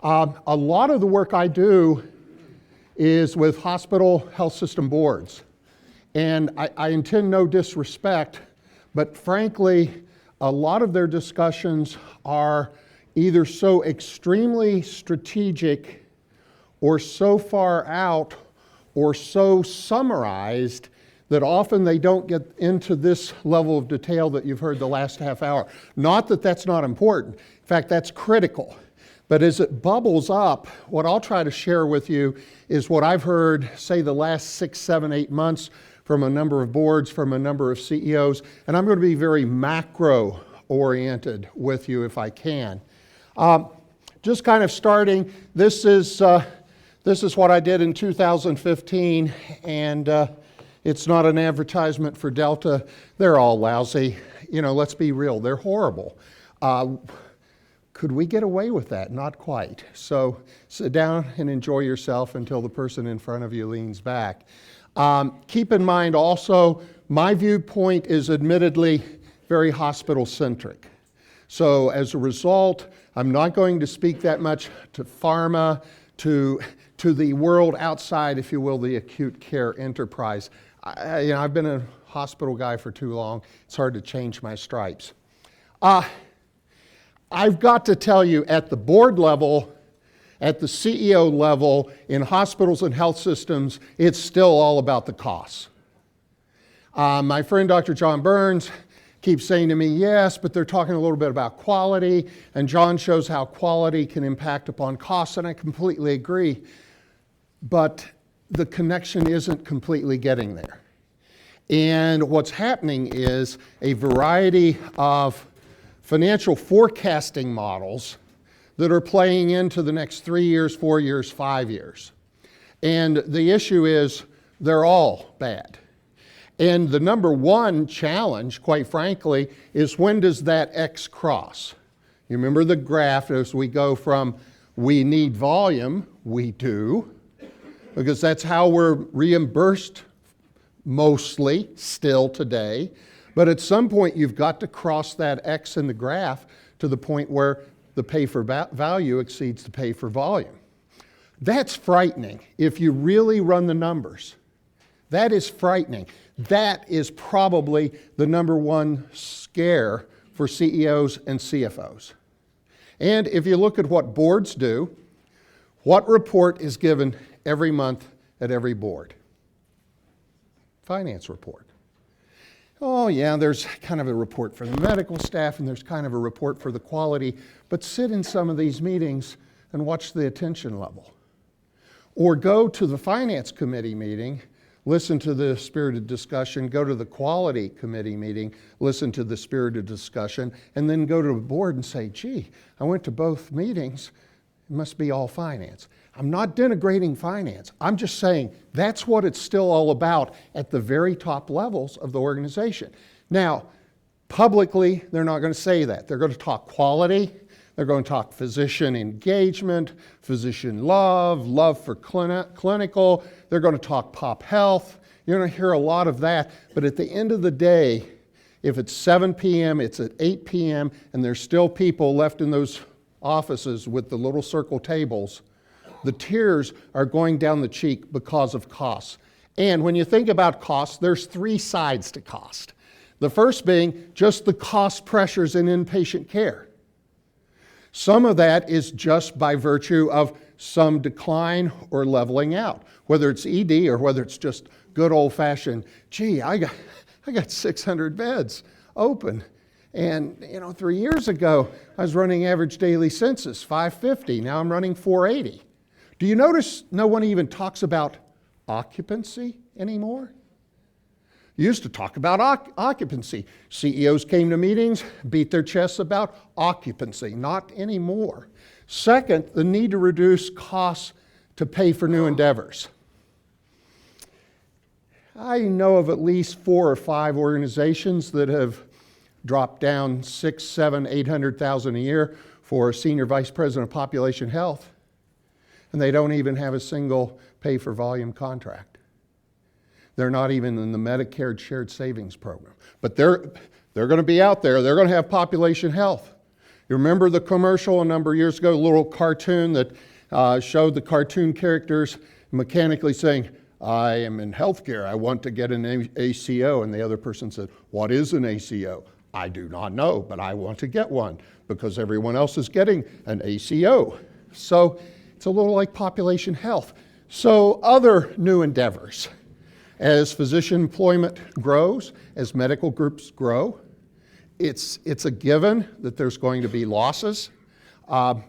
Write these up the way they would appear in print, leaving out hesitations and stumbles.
A lot of the work I do is with hospital health system boards. And I intend no disrespect, but frankly, a lot of their discussions are either so extremely strategic or so far out or so summarized that often they don't get into this level of detail that you've heard the last half hour. Not that that's not important. In fact, that's critical. But as it bubbles up, what I'll try to share with you is what I've heard, say, the last 6, 7, 8 months from a number of boards, from a number of CEOs, and I'm going to be very macro-oriented with you if I can. Just kind of starting, this is what I did in 2015, and it's not an advertisement for Delta. They're all lousy. You know, let's be real, they're horrible. Could we get away with that? Not quite. So sit down and enjoy yourself until the person in front of you leans back. Keep in mind also, my viewpoint is admittedly very hospital-centric. So as a result, I'm not going to speak that much to pharma, to the world outside, if you will, the acute care enterprise. I've been a hospital guy for too long. It's hard to change my stripes. I've got to tell you, at the board level, at the CEO level, in hospitals and health systems, it's still all about the costs. My friend Dr. John Burns keeps saying to me, yes, but they're talking a little bit about quality, and John shows how quality can impact upon costs, and I completely agree. But the connection isn't completely getting there. And what's happening is a variety of financial forecasting models that are playing into the next 3 years, 4 years, 5 years. And the issue is they're all bad. And the number one challenge, quite frankly, is when does that X cross? You remember the graph as we go from we need volume, we do, because that's how we're reimbursed mostly still today. But at some point you've got to cross that X in the graph to the point where the pay for value exceeds the pay for volume. That's frightening if you really run the numbers. That is frightening. That is probably the number one scare for CEOs and CFOs. And if you look at what boards do, what report is given every month at every board? Finance report. Oh yeah, there's kind of a report for the medical staff and there's kind of a report for the quality, but sit in some of these meetings and watch the attention level. Or go to the finance committee meeting, listen to the spirited discussion, go to the quality committee meeting, listen to the spirited discussion, and then go to the board and say, gee, I went to both meetings, it must be all finance. I'm not denigrating finance. I'm just saying that's what it's still all about at the very top levels of the organization. Now, publicly, they're not going to say that. They're going to talk quality. They're going to talk physician engagement, physician love for clinical. They're going to talk pop health. You're going to hear a lot of that. But at the end of the day, if it's 7 p.m., it's at 8 p.m., and there's still people left in those offices with the little circle tables, the tears are going down the cheek because of costs. And when you think about costs, there's 3 sides to cost. The first being just the cost pressures in inpatient care. Some of that is just by virtue of some decline or leveling out, whether it's ED or whether it's just good old-fashioned, gee, I got 600 beds open. And 3 years ago, I was running average daily census, 550. Now I'm running 480. Do you notice no one even talks about occupancy anymore? You used to talk about occupancy. CEOs came to meetings, beat their chests about occupancy. Not anymore. Second, the need to reduce costs to pay for new endeavors. I know of at least 4 or 5 organizations that have dropped down 6, 7, 800,000 a year for a senior vice president of population health. And they don't even have a single pay for volume contract. They're not even in the Medicare shared savings program. But they're going to be out there. They're going to have population health. You remember the commercial a number of years ago, a little cartoon that showed the cartoon characters mechanically saying, I am in healthcare, I want to get an ACO. And the other person said, what is an ACO? I do not know, but I want to get one because everyone else is getting an ACO. So it's a little like population health. So other new endeavors. As physician employment grows, as medical groups grow, it's a given that there's going to be losses.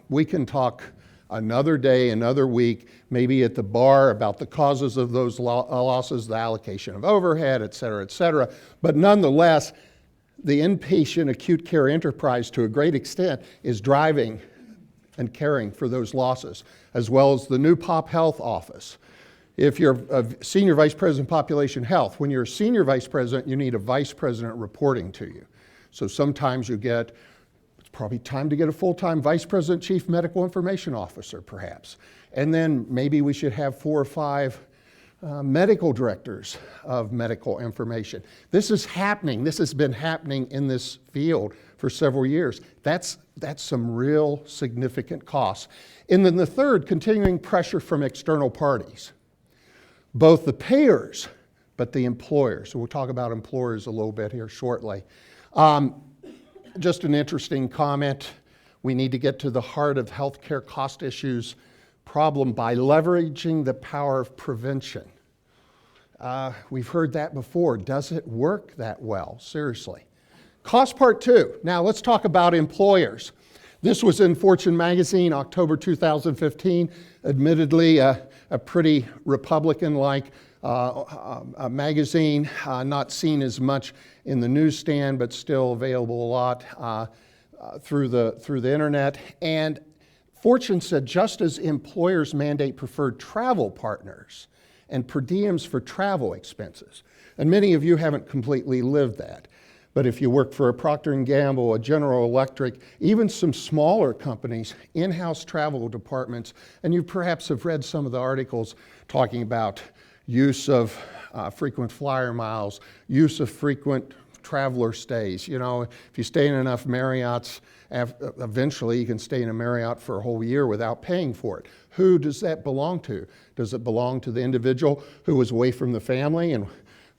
We can talk another day, another week, maybe at the bar about the causes of those losses, the allocation of overhead, et cetera, et cetera. But nonetheless, the inpatient acute care enterprise to a great extent is driving and caring for those losses, as well as the new Pop Health office. If you're a senior vice president population health, when you're a senior vice president, you need a vice president reporting to you. So sometimes you get, it's probably time to get a full-time vice president chief medical information officer perhaps. And then maybe we should have 4 or 5 medical directors of medical information. This is happening. This has been happening in this field for several years. That's some real significant costs. And then the third, continuing pressure from external parties, both the payers, but the employers. So we'll talk about employers a little bit here shortly. Just an interesting comment. We need to get to the heart of healthcare cost issues problem by leveraging the power of prevention. We've heard that before. Does it work that well? Seriously. Cost part 2. Now let's talk about employers. This was in Fortune magazine, October 2015. Admittedly, a pretty Republican-like magazine, not seen as much in the newsstand, but still available a lot through the internet. And Fortune said, just as employers mandate preferred travel partners and per diems for travel expenses, and many of you haven't completely lived that, but if you work for a Procter & Gamble, a General Electric, even some smaller companies, in-house travel departments, and you perhaps have read some of the articles talking about use of frequent flyer miles, use of frequent traveler stays. You know, if you stay in enough Marriotts, eventually you can stay in a Marriott for a whole year without paying for it. Who does that belong to? Does it belong to the individual who was away from the family and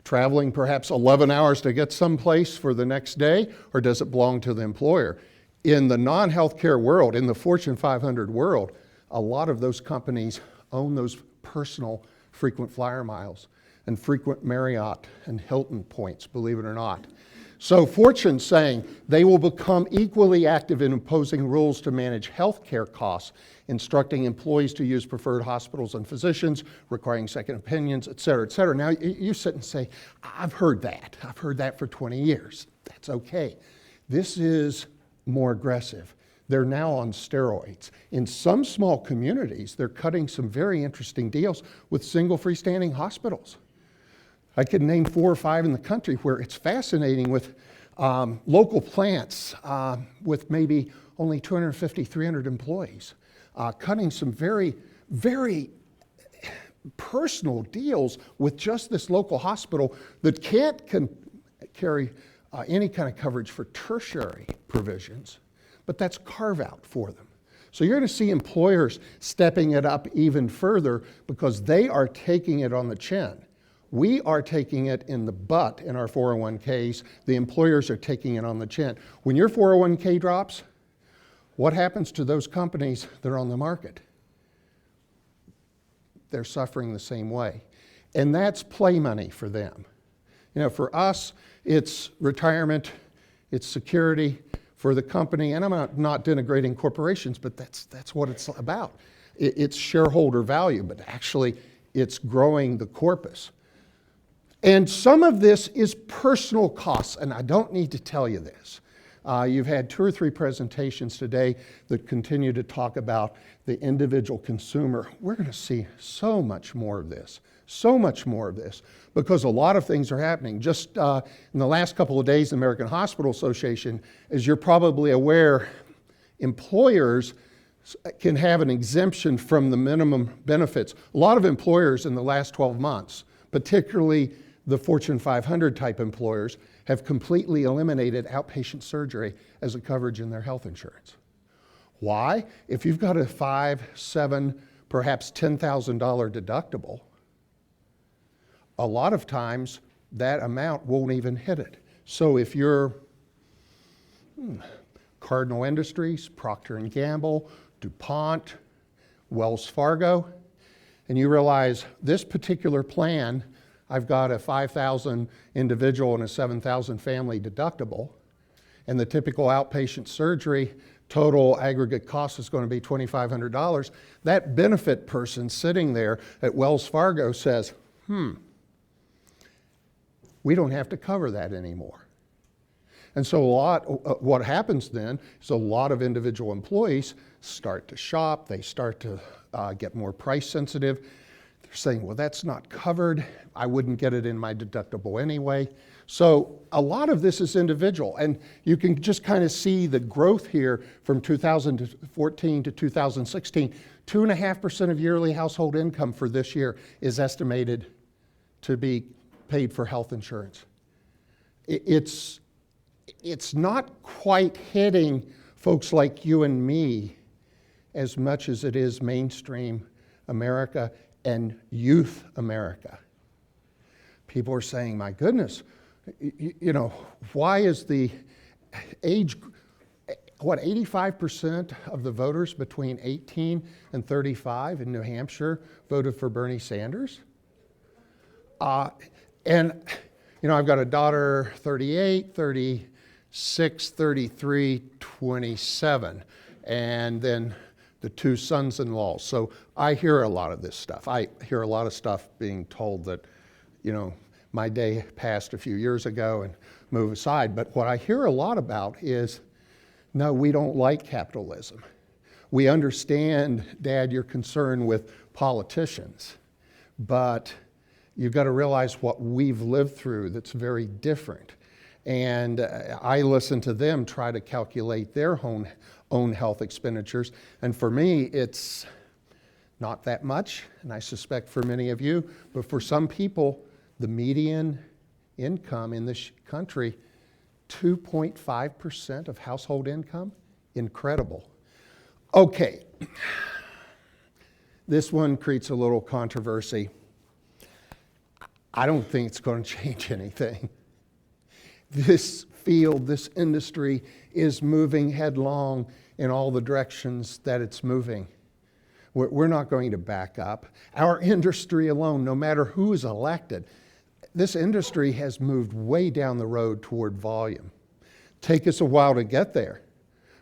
traveling perhaps 11 hours to get someplace for the next day, or does it belong to the employer? In the non-healthcare world, in the Fortune 500 world, a lot of those companies own those personal frequent flyer miles and frequent Marriott and Hilton points, believe it or not. So Fortune's saying they will become equally active in imposing rules to manage healthcare costs, instructing employees to use preferred hospitals and physicians, requiring second opinions, et cetera, et cetera. Now you sit and say, I've heard that. I've heard that for 20 years. That's okay. This is more aggressive. They're now on steroids. In some small communities, they're cutting some very interesting deals with single freestanding hospitals. I could name 4 or 5 in the country where it's fascinating with local plants with maybe only 250, 300 employees, cutting some very, very personal deals with just this local hospital that can't carry any kind of coverage for tertiary provisions, but that's carve out for them. So you're going to see employers stepping it up even further because they are taking it on the chin. We are taking it in the butt in our 401ks. The employers are taking it on the chin. When your 401k drops, what happens to those companies that are on the market? They're suffering the same way. And that's play money for them. You know, for us, it's retirement, it's security for the company, and I'm not denigrating corporations, but that's what it's about. It's shareholder value, but actually it's growing the corpus. And some of this is personal costs, and I don't need to tell you this. You've had 2 or 3 presentations today that continue to talk about the individual consumer. We're going to see so much more of this, because a lot of things are happening. Just in the last couple of days, the American Hospital Association, as you're probably aware, employers can have an exemption from the minimum benefits. A lot of employers in the last 12 months, particularly the Fortune 500 type employers, have completely eliminated outpatient surgery as a coverage in their health insurance. Why? If you've got a $5,000, $7,000, perhaps $10,000 deductible, a lot of times that amount won't even hit it. So if you're Cardinal Industries, Procter & Gamble, DuPont, Wells Fargo, and you realize this particular plan, I've got a $5,000 individual and a $7,000 family deductible, and the typical outpatient surgery total aggregate cost is going to be $2,500. That benefit person sitting there at Wells Fargo says, we don't have to cover that anymore. And so what happens then is a lot of individual employees start to shop, they start to get more price sensitive. They're saying, well, that's not covered. I wouldn't get it in my deductible anyway. So a lot of this is individual, and you can just kind of see the growth here from 2014 to 2016. 2.5% of yearly household income for this year is estimated to be paid for health insurance. It's not quite hitting folks like you and me as much as it is mainstream America and youth America. People are saying, my goodness, you know, why is the age, 85% of the voters between 18 and 35 in New Hampshire voted for Bernie Sanders? And, you know, I've got a daughter, 38, 36, 33, 27, and then the two sons-in-laws. So I hear a lot of this stuff. I hear a lot of stuff being told that, you know, my day passed a few years ago and move aside. But what I hear a lot about is, no, we don't like capitalism. We understand, Dad, your concern with politicians, but you've got to realize what we've lived through that's very different. And I listen to them try to calculate their own health expenditures. And for me, it's not that much, and I suspect for many of you, but for some people, the median income in this country, 2.5% of household income, incredible. Okay, this one creates a little controversy. I don't think it's going to change anything. This field, this industry is moving headlong in all the directions that it's moving. We're not going to back up. Our industry alone, no matter who is elected, this industry has moved way down the road toward volume. Take us a while to get there,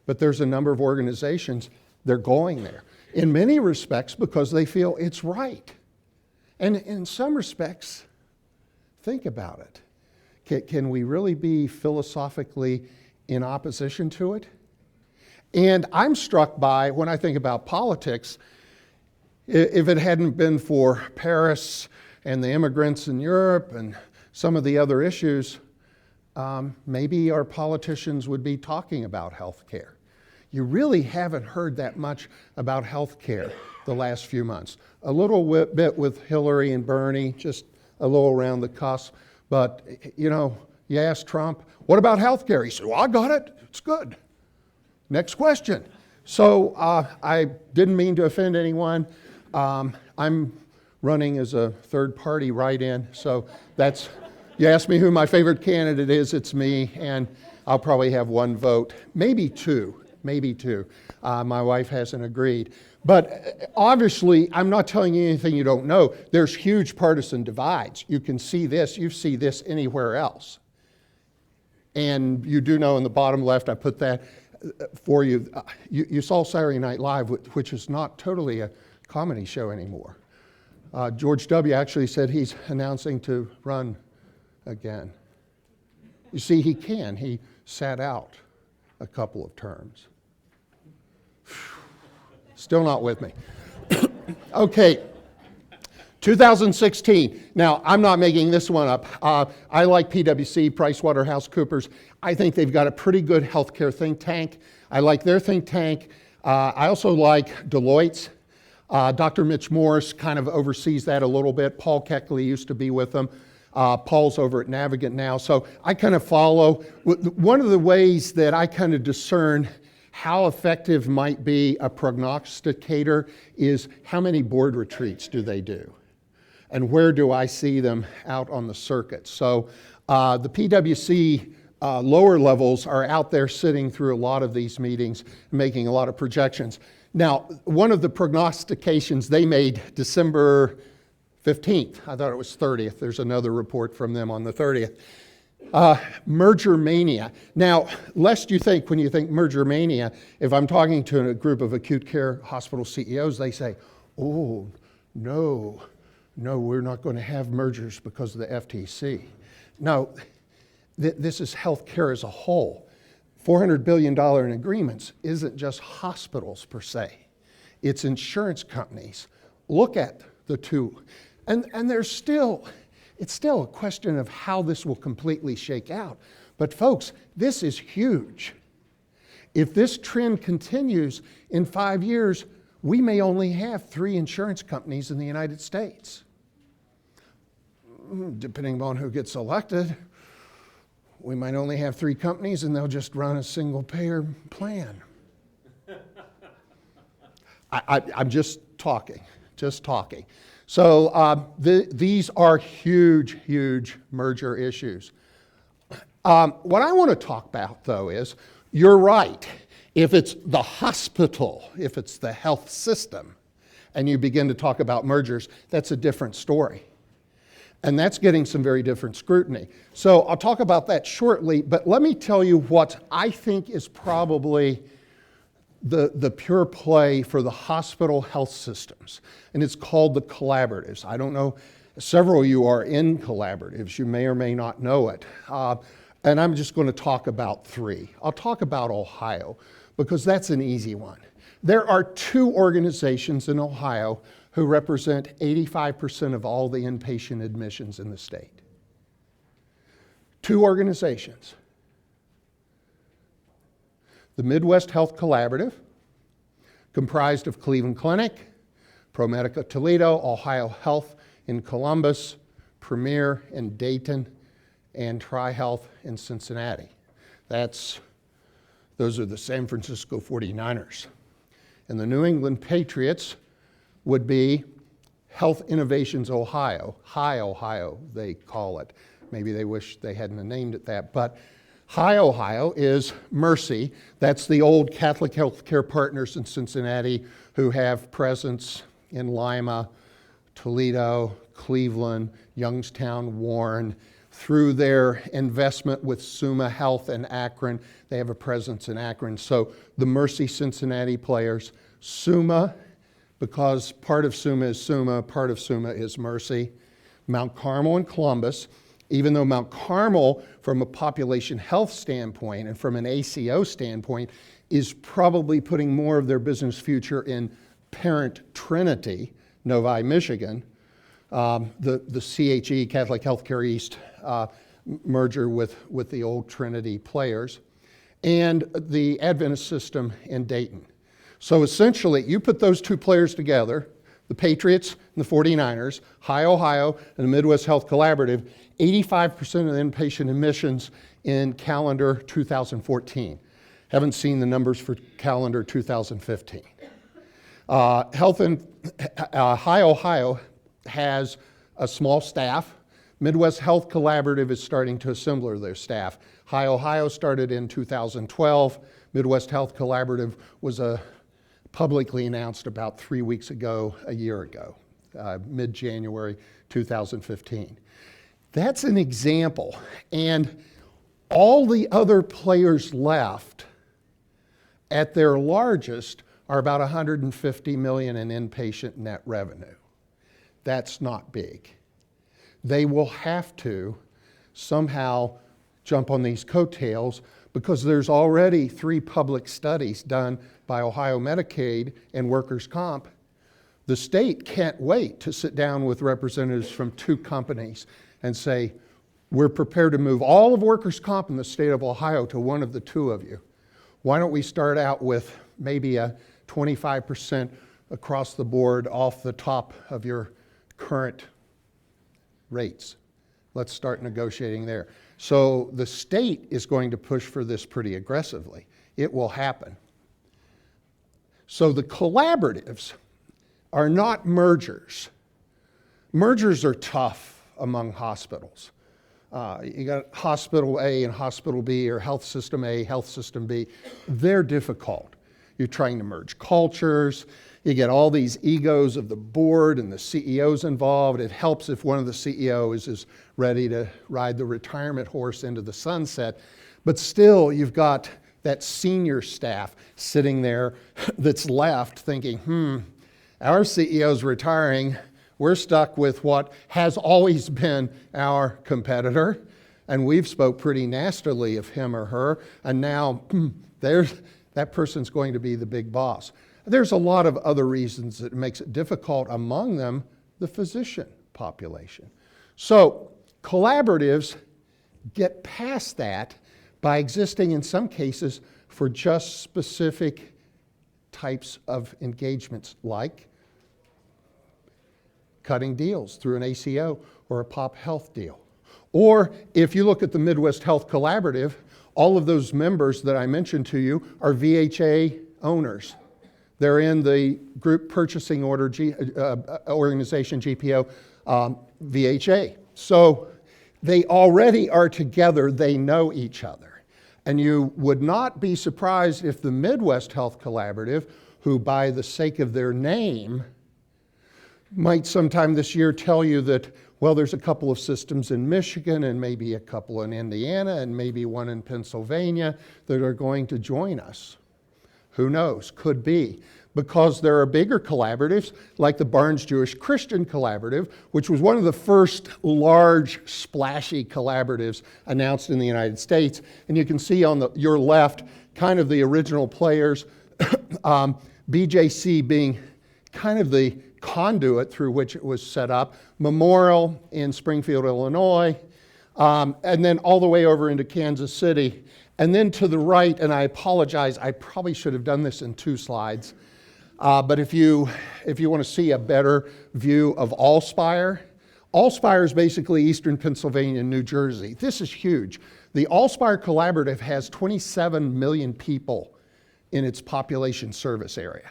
but there's a number of organizations, they're going there. In many respects, because they feel it's right. And in some respects, think about it. Can we really be philosophically in opposition to it? And I'm struck by, when I think about politics, if it hadn't been for Paris and the immigrants in Europe and some of the other issues, maybe our politicians would be talking about health care. You really haven't heard that much about health care the last few months. A little bit with Hillary and Bernie, just a little around the cusp. But, you know, you ask Trump, what about health care? He said, well, I got it. It's good. Next question. So I didn't mean to offend anyone. I'm running as a third party write-in. So that's, you ask me who my favorite candidate is, it's me. And I'll probably have one vote, maybe two. My wife hasn't agreed. But obviously, I'm not telling you anything you don't know. There's huge partisan divides. You can see this. You see this anywhere else. And you do know in the bottom left, I put that for you. You saw Saturday Night Live, which is not totally a comedy show anymore. George W. actually said he's announcing to run again. You see, he can. He sat out a couple of terms. Still not with me. Okay, 2016. Now, I'm not making this one up. I like PwC, PricewaterhouseCoopers. I think they've got a pretty good healthcare think tank. I like their think tank. I also like Deloitte's. Dr. Mitch Morris kind of oversees that a little bit. Paul Keckley used to be with them. Paul's over at Navigant now. So I kind of follow. One of the ways that I kind of discern how effective might be a prognosticator is how many board retreats do they do? And where do I see them out on the circuit? So the PwC lower levels are out there sitting through a lot of these meetings, making a lot of projections. Now, one of the prognostications they made December 15th, I thought it was 30th, there's another report from them on the 30th. Merger mania. Now, lest you think when you think merger mania, if I'm talking to a group of acute care hospital CEOs, they say, oh, no, we're not going to have mergers because of the FTC. No, this is healthcare as a whole. $400 billion in agreements isn't just hospitals per se. It's insurance companies. Look at the two. And it's still a question of how this will completely shake out. But folks, this is huge. If this trend continues in 5 years, we may only have 3 insurance companies in the United States. Depending on who gets elected, we might only have 3 companies and they'll just run a single payer plan. I'm just talking. So these are huge merger issues. What I want to talk about, though, is you're right. If it's the hospital, if it's the health system, and you begin to talk about mergers, that's a different story. And that's getting some very different scrutiny. So I'll talk about that shortly, but let me tell you what I think is probably the pure play for the hospital health systems, and it's called the collaboratives. I don't know, several of you are in collaboratives. You may or may not know it. And I'm just going to talk about 3. I'll talk about Ohio because that's an easy one. There are 2 organizations in Ohio who represent 85% of all the inpatient admissions in the state. 2 organizations. The Midwest Health Collaborative, comprised of Cleveland Clinic, ProMedica Toledo, Ohio Health in Columbus, Premier in Dayton, and TriHealth in Cincinnati. Those are the San Francisco 49ers. And the New England Patriots would be Health Innovations Ohio, High Ohio, they call it. Maybe they wish they hadn't named it that, but High Ohio is Mercy. That's the old Catholic Healthcare Partners in Cincinnati who have presence in Lima, Toledo, Cleveland, Youngstown, Warren. Through their investment with Summa Health in Akron, they have a presence in Akron. So the Mercy Cincinnati players, Summa, because part of Summa is Summa, part of Summa is Mercy. Mount Carmel and Columbus, even though Mount Carmel, from a population health standpoint and from an ACO standpoint, is probably putting more of their business future in parent Trinity, Novi, Michigan, the CHE, Catholic Healthcare East, merger with the old Trinity players, and the Adventist system in Dayton. So essentially, you put those 2 players together, the Patriots and the 49ers, High Ohio and the Midwest Health Collaborative, 85% of the inpatient admissions in calendar 2014. Haven't seen the numbers for calendar 2015. High Ohio has a small staff. Midwest Health Collaborative is starting to assemble their staff. High Ohio started in 2012. Midwest Health Collaborative was publicly announced about 3 weeks ago, a year ago, mid-January 2015. That's an example. And all the other players left at their largest are about $150 million in inpatient net revenue. That's not big. They will have to somehow jump on these coattails because there's already 3 public studies done by Ohio Medicaid and Workers' Comp. The state can't wait to sit down with representatives from 2 companies and say, we're prepared to move all of Workers' Comp in the state of Ohio to one of the 2 of you. Why don't we start out with maybe a 25% across the board off the top of your current rates? Let's start negotiating there. So the state is going to push for this pretty aggressively. It will happen. So the collaboratives are not mergers. Mergers are tough among hospitals. You got hospital A and hospital B, or health system A, health system B. They're difficult. You're trying to merge cultures. You get all these egos of the board and the CEOs involved. It helps if one of the CEOs is ready to ride the retirement horse into the sunset. But still, you've got that senior staff sitting there that's left thinking, our CEO's retiring. We're stuck with what has always been our competitor, and we've spoke pretty nastily of him or her, and now that person's going to be the big boss. There's a lot of other reasons that makes it difficult, among them the physician population. So collaboratives get past that by existing in some cases for just specific types of engagements, like cutting deals through an ACO or a pop health deal. Or if you look at the Midwest Health Collaborative, all of those members that I mentioned to you are VHA owners. They're in the group purchasing order organization, GPO, VHA. So they already are together, they know each other. And you would not be surprised if the Midwest Health Collaborative, who by the sake of their name might sometime this year tell you that, well, there's a couple of systems in Michigan and maybe a couple in Indiana and maybe one in Pennsylvania that are going to join us. Who knows? Could be. Because there are bigger collaboratives like the Barnes Jewish Christian Collaborative, which was one of the first large, splashy collaboratives announced in the United States. And you can see on your left kind of the original players, BJC being kind of the conduit through which it was set up, Memorial in Springfield, Illinois, and then all the way over into Kansas City. And then to the right, and I apologize, I probably should have done this in 2 slides, but if you want to see a better view of Allspire, Allspire is basically Eastern Pennsylvania and New Jersey. This is huge. The Allspire Collaborative has 27 million people in its population service area.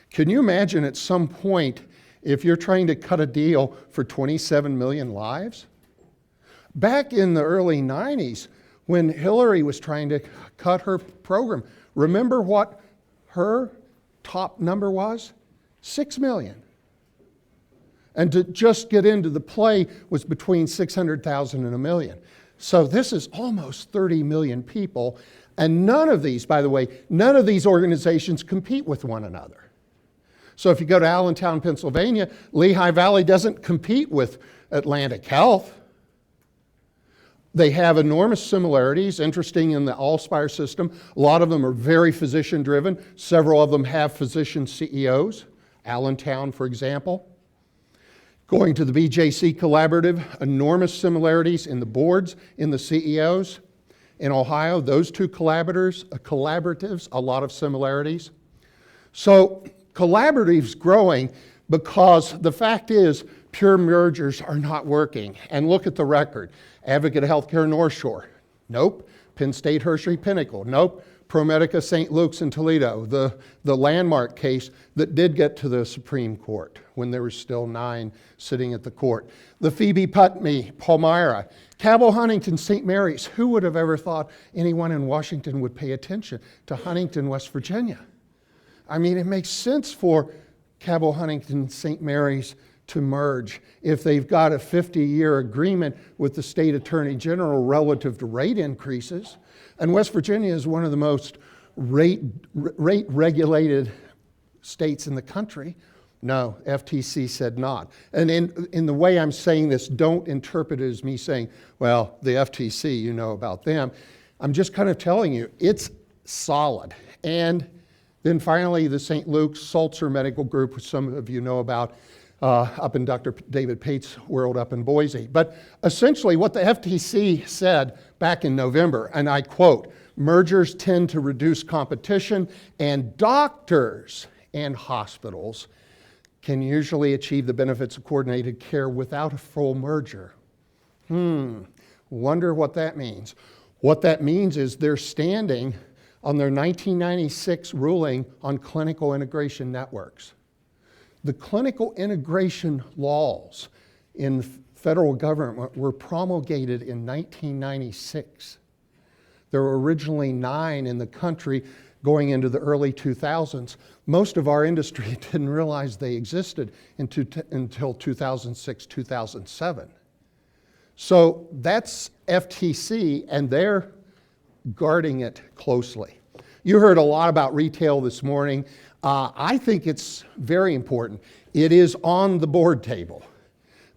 Can you imagine at some point if you're trying to cut a deal for 27 million lives? Back in the early 90s, when Hillary was trying to cut her program, remember what her top number was? 6 million. And to just get into the play was between 600,000 and 1 million. So this is almost 30 million people. And none of these, by the way, none of these organizations compete with one another. So if you go to Allentown, Pennsylvania, Lehigh Valley doesn't compete with Atlantic Health. They have enormous similarities. Interesting in the Allspire system, a lot of them are very physician-driven. Several of them have physician CEOs. Allentown, for example. Going to the BJC Collaborative, enormous similarities in the boards, in the CEOs. In Ohio, those 2 collaboratives, a lot of similarities. So collaboratives growing because the fact is pure mergers are not working. And look at the record. Advocate Healthcare North Shore, nope. Penn State Hershey Pinnacle, nope. ProMedica St. Luke's in Toledo, the landmark case that did get to the Supreme Court when there were still 9 sitting at the court. The Phoebe Putney, Palmyra, Cabell Huntington, St. Mary's. Who would have ever thought anyone in Washington would pay attention to Huntington, West Virginia? I mean, it makes sense for Cabell Huntington, St. Mary's to merge if they've got a 50-year agreement with the state attorney general relative to rate increases. And West Virginia is one of the most rate-regulated states in the country. No, FTC said not. And in the way I'm saying this, don't interpret it as me saying, well, the FTC, you know about them. I'm just kind of telling you, it's solid. And then finally, the St. Luke's Sulzer Medical Group, which some of you know about, up in Dr. David Pate's world up in Boise. But essentially what the FTC said back in November, and I quote, mergers tend to reduce competition and doctors and hospitals can usually achieve the benefits of coordinated care without a full merger. Wonder what that means. What that means is they're standing on their 1996 ruling on clinical integration networks. The clinical integration laws in the federal government were promulgated in 1996. There were originally 9 in the country going into the early 2000s. Most of our industry didn't realize they existed until 2006, 2007. So that's FTC, and they're guarding it closely. You heard a lot about retail this morning. I think it's very important. It is on the board table.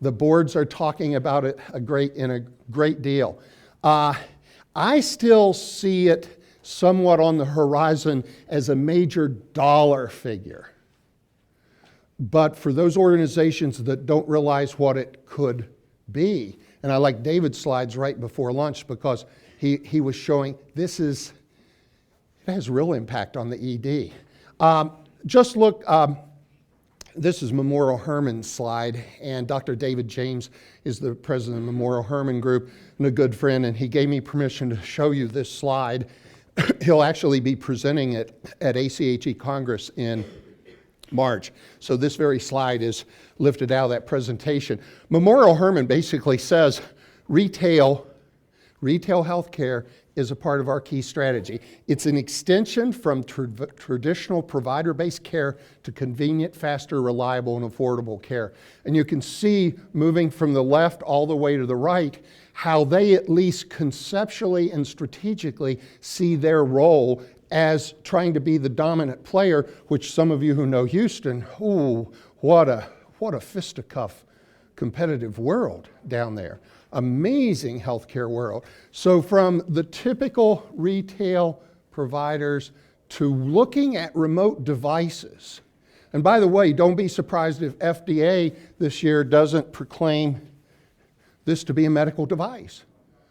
The boards are talking about it a great deal. I still see it somewhat on the horizon as a major dollar figure. But for those organizations that don't realize what it could be, and I like David's slides right before lunch because he was showing it has real impact on the ED. Just look, this is Memorial Hermann's slide, and Dr. David James is the president of the Memorial Hermann Group and a good friend, and he gave me permission to show you this slide. He'll actually be presenting it at ACHE Congress in March. So this very slide is lifted out of that presentation. Memorial Hermann basically says retail healthcare is a part of our key strategy. It's an extension from traditional provider-based care to convenient, faster, reliable, and affordable care. And you can see, moving from the left all the way to the right, how they at least conceptually and strategically see their role as trying to be the dominant player, which some of you who know Houston, what a fisticuff competitive world down there. Amazing healthcare world. So from the typical retail providers to looking at remote devices. And by the way, don't be surprised if FDA this year doesn't proclaim this to be a medical device.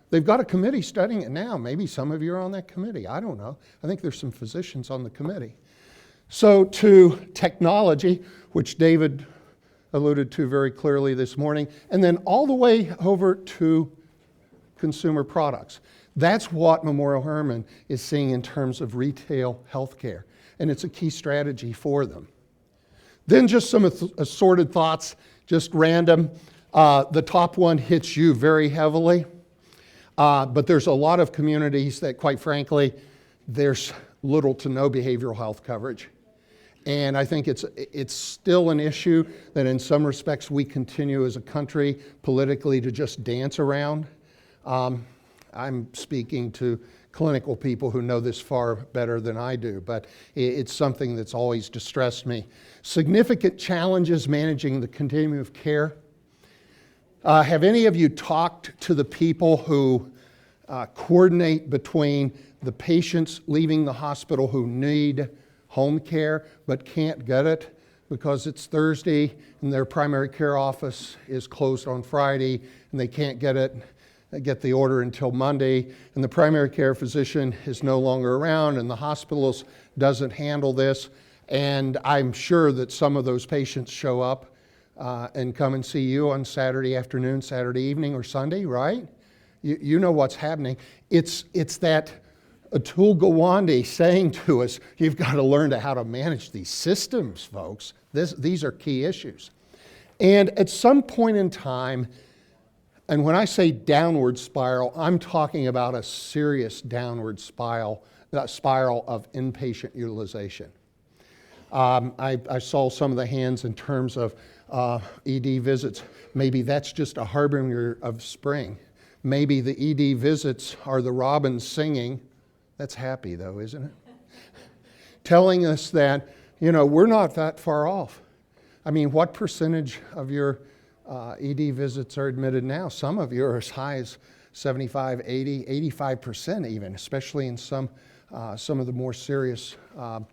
They've got a committee studying it now. Maybe some of you are on that committee. I don't know. I think there's some physicians on the committee. So to technology, which David alluded to very clearly this morning, and then all the way over to consumer products. That's what Memorial Hermann is seeing in terms of retail healthcare, and it's a key strategy for them. Then just some assorted thoughts, just random. The top one hits you very heavily, but there's a lot of communities that, quite frankly, there's little to no behavioral health coverage. And I think it's still an issue that in some respects we continue as a country politically to just dance around. I'm speaking to clinical people who know this far better than I do, but it's something that's always distressed me. Significant challenges managing the continuum of care. Have any of you talked to the people who coordinate between the patients leaving the hospital who need home care but can't get it because it's Thursday and their primary care office is closed on Friday and they can't get the order until Monday, and the primary care physician is no longer around and the hospital doesn't handle this? And I'm sure that some of those patients show up and come and see you on Saturday afternoon, Saturday evening, or Sunday, right? You know what's happening. It's that Atul Gawande saying to us, you've got to learn how to manage these systems, folks. These are key issues. And at some point in time, and when I say downward spiral, I'm talking about a serious downward spiral of inpatient utilization. I saw some of the hands in terms of ED visits. Maybe that's just a harbinger of spring. Maybe the ED visits are the robins singing. That's happy though, isn't it? Telling us that, we're not that far off. I mean, what percentage of your ED visits are admitted now? Some of you are as high as 75, 80, 85% even, especially in some of the more serious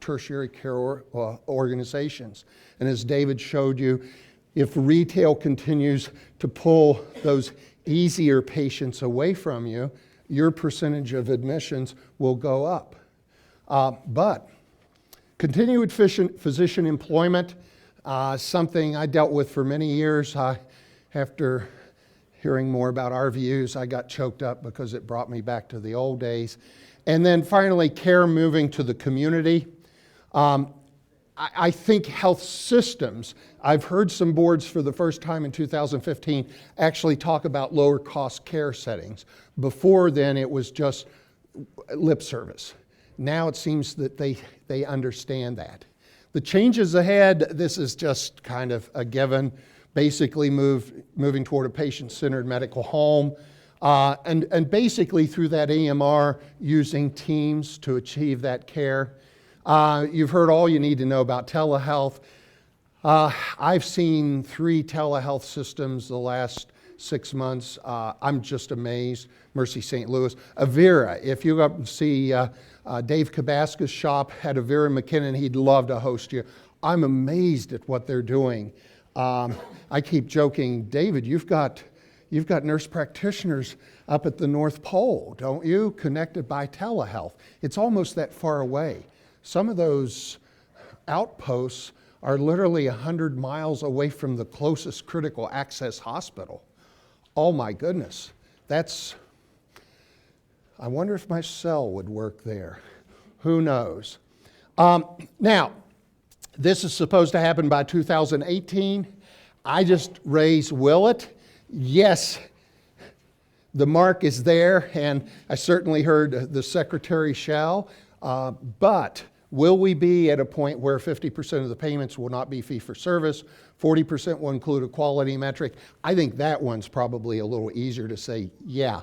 tertiary care organizations. And as David showed you, if retail continues to pull those easier patients away from you, your percentage of admissions will go up. But continued physician employment, something I dealt with for many years after hearing more about our views. I got choked up because it brought me back to the old days. And then finally, care moving to the community. I think health systems, I've heard some boards for the first time in 2015 actually talk about lower cost care settings. Before then, it was just lip service. Now it seems that they understand that. The changes ahead, this is just kind of a given, basically moving toward a patient-centered medical home, and basically through that EMR, using teams to achieve that care. You've heard all you need to know about telehealth. I've seen 3 telehealth systems the last 6 months. I'm just amazed. Mercy St. Louis. Avera, if you go up and see Dave Kabaska's shop at Avera McKinnon, he'd love to host you. I'm amazed at what they're doing. I keep joking, David, you've got nurse practitioners up at the North Pole, don't you? Connected by telehealth. It's almost that far away. Some of those outposts are literally 100 miles away from the closest critical access hospital. Oh my goodness, I wonder if my cell would work there. Who knows? Now, this is supposed to happen by 2018. I just raise, will it? Yes, the mark is there, and I certainly heard the secretary shall, but will we be at a point where 50% of the payments will not be fee-for-service, 40% will include a quality metric? I think that one's probably a little easier to say, yeah.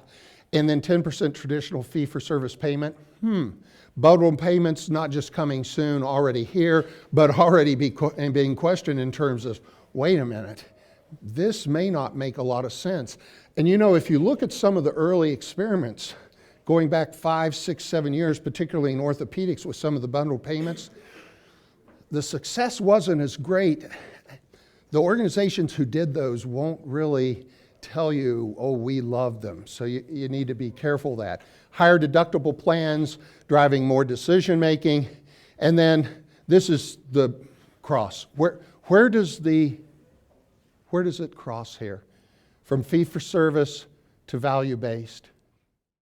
And then 10% traditional fee-for-service payment? Bundled payments not just coming soon, already here, but already being questioned in terms of, wait a minute, this may not make a lot of sense. And you know, if you look at some of the early experiments, going back 5, 6, 7 years, particularly in orthopedics with some of the bundled payments, the success wasn't as great. The organizations who did those won't really tell you, oh, we love them. So you need to be careful of that. Higher deductible plans, driving more decision making. And then this is the cross. Where does it cross here? From fee for service to value-based.